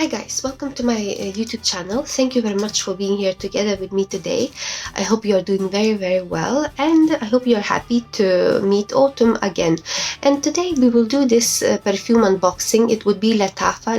Hi guys, welcome to my YouTube channel. Thank you very much for being here together with me today. I hope you are doing very well, and I hope you are happy to meet autumn again. And today we will do this perfume unboxing. It would be Lattafa,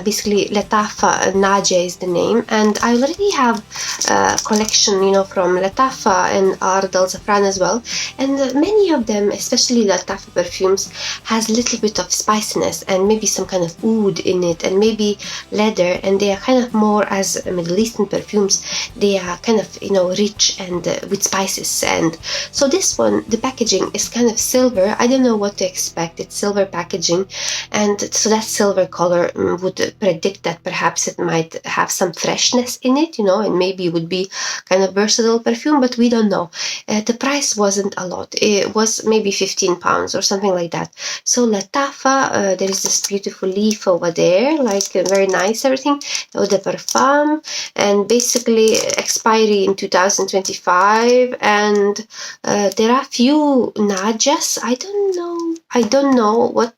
basically Lattafa Najdia is the name, and I already have a collection, from Lattafa and Ardal Zafran as well. And many of them, especially Lattafa perfumes, has a little bit of spiciness and maybe some kind of oud in it, and maybe leather, and they are kind of more as Middle Eastern perfumes. They are kind of rich and with spices. And so this one, the packaging is kind of silver. I don't know what to expect. It's silver packaging, and so that silver color would predict that perhaps it might have some freshness in it, and maybe it would be kind of versatile perfume, but we don't know. The price wasn't a lot. It was maybe £15 or something like that. So Lattafa, there is this beautiful leaf over there, like very nice, everything. Eau de Parfum, and basically expiry in 2025. And there are few Najdias. I don't know what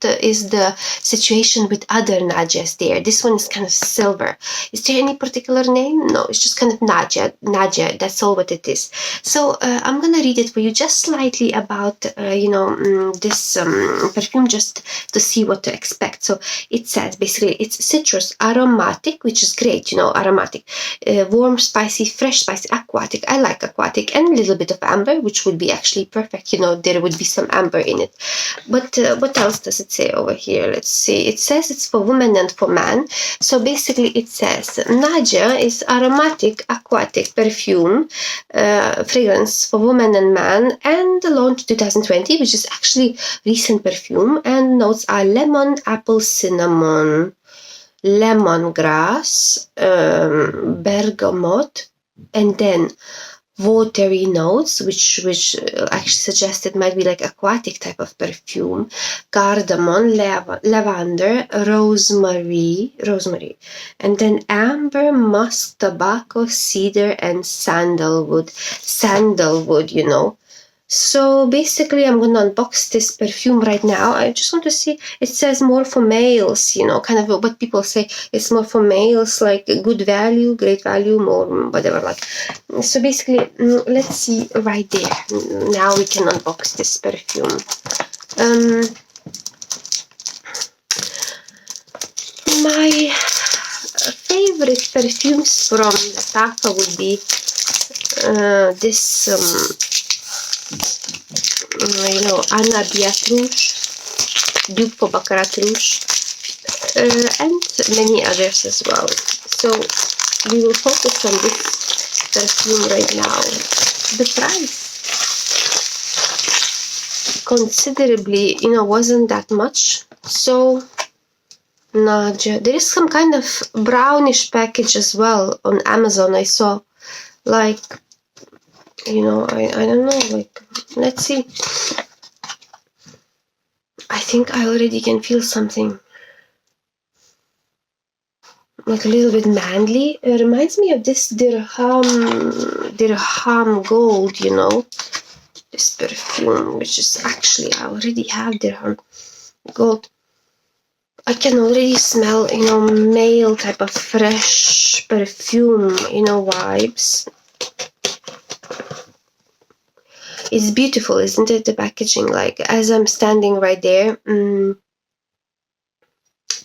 is the situation with other Najdias there. This one is kind of silver. Is there any particular name? No, it's just kind of Najdia. That's all what it is. So I'm gonna read it for you just slightly about this perfume, just to see what to expect. So it says basically it's citrus, aromatic, which is great, aromatic, warm, spicy, fresh, spicy, aquatic. I like aquatic, and a little bit of amber, which would be actually perfect. There would be some amber in it. But what else does it say over here? Let's see. It says it's for women and for man. So basically it says Najdia is aromatic aquatic perfume, fragrance for women and man, and launched 2020, which is actually recent perfume. And notes are lemon, apple, cinnamon, lemongrass, bergamot, and then watery notes, which actually suggested might be like aquatic type of perfume, cardamom, lavender, rosemary, and then amber, musk, tobacco, cedar, and sandalwood. So basically I'm going to unbox this perfume right now. I just want to see, it says more for males, kind of what people say. It's more for males, like good value, great value, more whatever, like. So basically, let's see right there. Now we can unbox this perfume. My favorite perfumes from Lattafa would be this Anna Beatrice, Duke for Baccarat Rouge, and many others as well. So we will focus on this perfume right now. The price considerably, wasn't that much. So Najdia, there is some kind of brownish package as well on Amazon. I saw, like, I don't know, like, let's see. I think I already can feel something, like a little bit manly. It reminds me of this dirham gold, this perfume, which is actually, I already have dirham gold. I can already smell, male type of fresh perfume, vibes. It's beautiful, isn't it? The packaging, like, as I'm standing right there,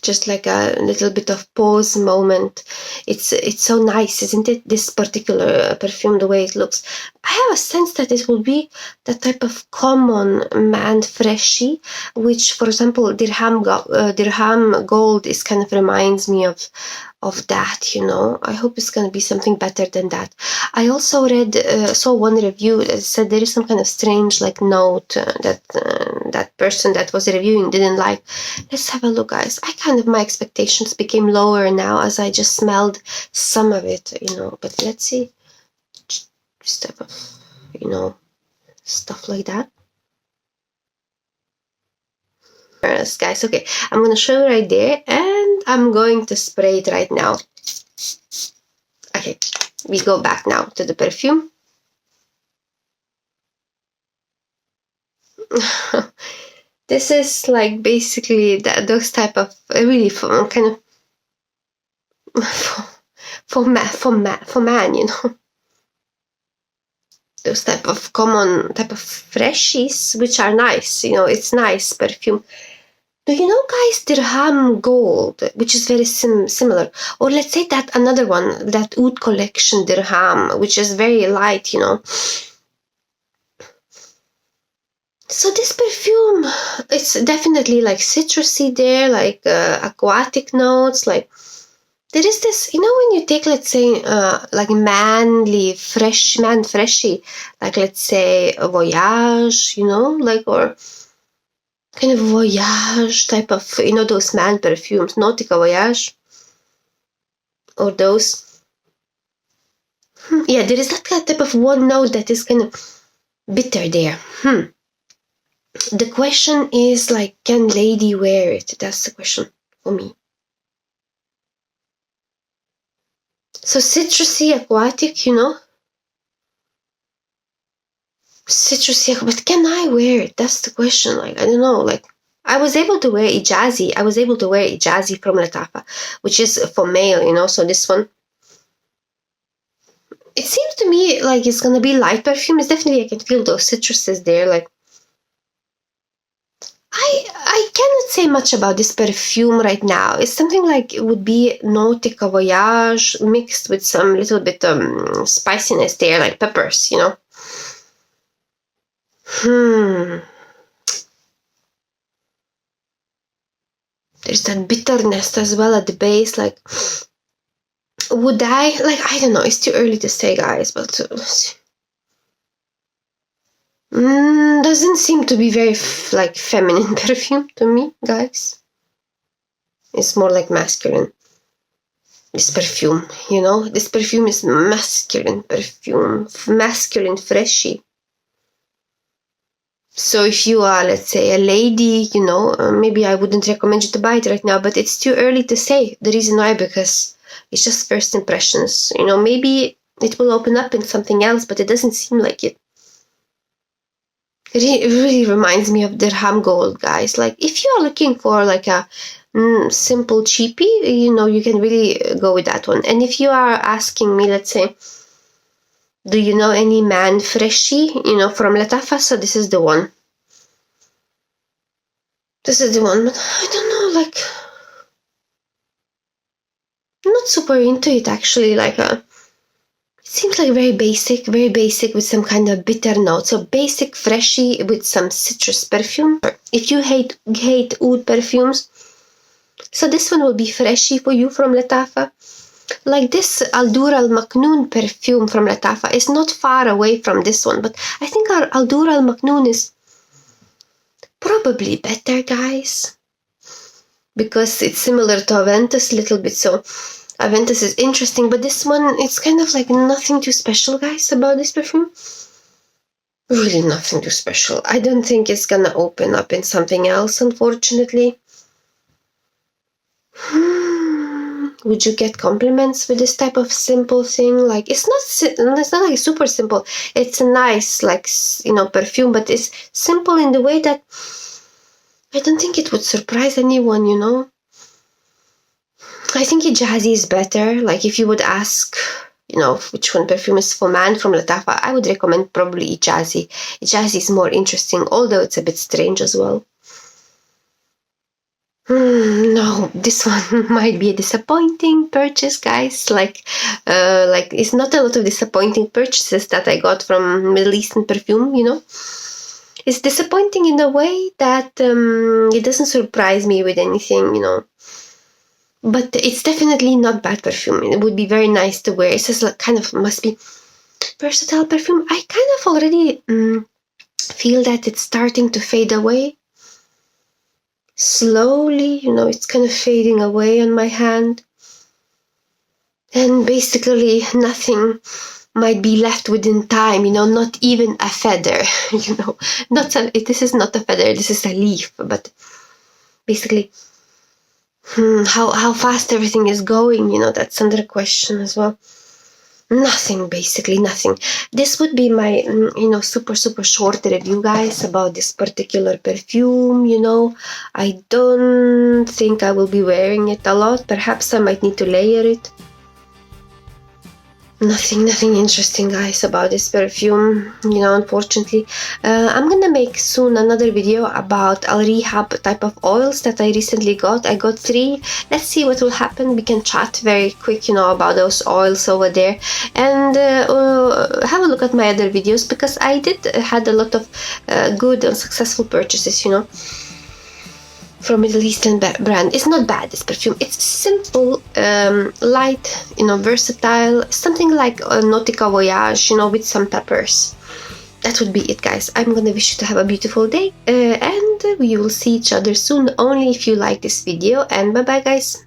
just like a little bit of pause moment. It's so nice, isn't it? This particular perfume, the way it looks. I have a sense that it will be that type of common man freshie, which, for example, dirham gold is kind of reminds me of that. I hope it's going to be something better than that. I also saw one review that said there is some kind of strange note that that person that was reviewing didn't like. Let's have a look, guys. My expectations became lower now as I just smelled some of it, but let's see. This type of, stuff like that. Yes, guys, okay, I'm gonna show you right there, and I'm going to spray it right now. Okay, we go back now to the perfume. This is like basically those type of really kind of for man, you know. Those type of common type of freshies, which are nice, you know. It's nice perfume. Do you know, guys, Dirham Gold, which is very similar, or let's say that another one, that Oud collection Dirham, which is very light, you know. So this perfume, it's definitely like citrusy there, like aquatic notes, like there is this, you know, when you take, let's say, like freshie, like let's say a Voyage, you know, like, or kind of Voyage type of, you know, those man perfumes, Nautica Voyage, or those. Yeah, there is that type of one note that is kind of bitter there. The question is, like, can lady wear it? That's the question for me. So citrusy, aquatic, you know. Citrusy, but can I wear it? That's the question. Like, I don't know. Like, I was able to wear Ijazi. I was able to wear Ijazi from Lattafa, which is for male, you know. So this one, it seems to me like it's gonna be light perfume. It's definitely, I can feel those citruses there. Like, I cannot say much about this perfume right now. It's something like it would be Nautica Voyage mixed with some little bit spiciness there, like peppers, you know. There's that bitterness as well at the base. Like, would I, like, I don't know. It's too early to say, guys, but doesn't seem to be very like feminine perfume to me, guys. It's more like masculine. This perfume, you know, this perfume is masculine perfume, masculine freshy. So if you are, let's say, a lady, you know, maybe I wouldn't recommend you to buy it right now, but it's too early to say. The reason why, because it's just first impressions. You know, maybe it will open up in something else, but it doesn't seem like it. It really reminds me of Dirham Gold, guys. Like, if you are looking for like a simple cheapie, you know, you can really go with that one. And if you are asking me, let's say, do you know any man freshie, you know, from Lattafa? So this is the one. This is the one, but I don't know, like, I'm not super into it actually. Like, it seems like very basic with some kind of bitter note. So basic freshie with some citrus perfume. If you hate oud perfumes, so this one will be freshie for you from Lattafa. Like this Aldur Al Maknoon perfume from Lattafa is not far away from this one, but I think our Aldur Al Maknoon is probably better, guys, because it's similar to Aventus a little bit. So Aventus is interesting, but this one, it's kind of like nothing too special, guys, about this perfume. Really nothing too special. I don't think it's gonna open up in something else, unfortunately. Would you get compliments with this type of simple thing? Like, it's not like super simple. It's a nice, like, you know, perfume, but it's simple in the way that I don't think it would surprise anyone, you know. I think Ijazi is better. Like, if you would ask, you know, which one perfume is for man from Lattafa, I would recommend probably Ijazi. Ijazi is more interesting, although it's a bit strange as well. No, this one might be a disappointing purchase, guys. Like it's not a lot of disappointing purchases that I got from Middle Eastern perfume, you know. It's disappointing in a way that it doesn't surprise me with anything, you know. But it's definitely not bad perfume. It would be very nice to wear. It's just like kind of must be versatile perfume. I kind of already feel that it's starting to fade away. Slowly, you know, it's kind of fading away on my hand. And basically nothing might be left within time, you know, not even a feather, you know. This is not a feather, this is a leaf, but basically how fast everything is going, you know, that's under question as well. Nothing, basically nothing. This would be my super short review, guys, about this particular perfume. I don't think I will be wearing it a lot. Perhaps I might need to layer it. Nothing interesting, guys, about this perfume, unfortunately. I'm gonna make soon another video about Al Rehab type of oils that I recently got. I got 3. Let's see what will happen. We can chat very quick, about those oils over there, and have a look at my other videos, because I did had a lot of good and successful purchases, from Middle Eastern brand. It's not bad, this perfume. It's simple, light, versatile, something like a Nautica Voyage, with some peppers. That would be it, guys. I'm gonna wish you to have a beautiful day, and we will see each other soon, only if you like this video, and bye bye, guys.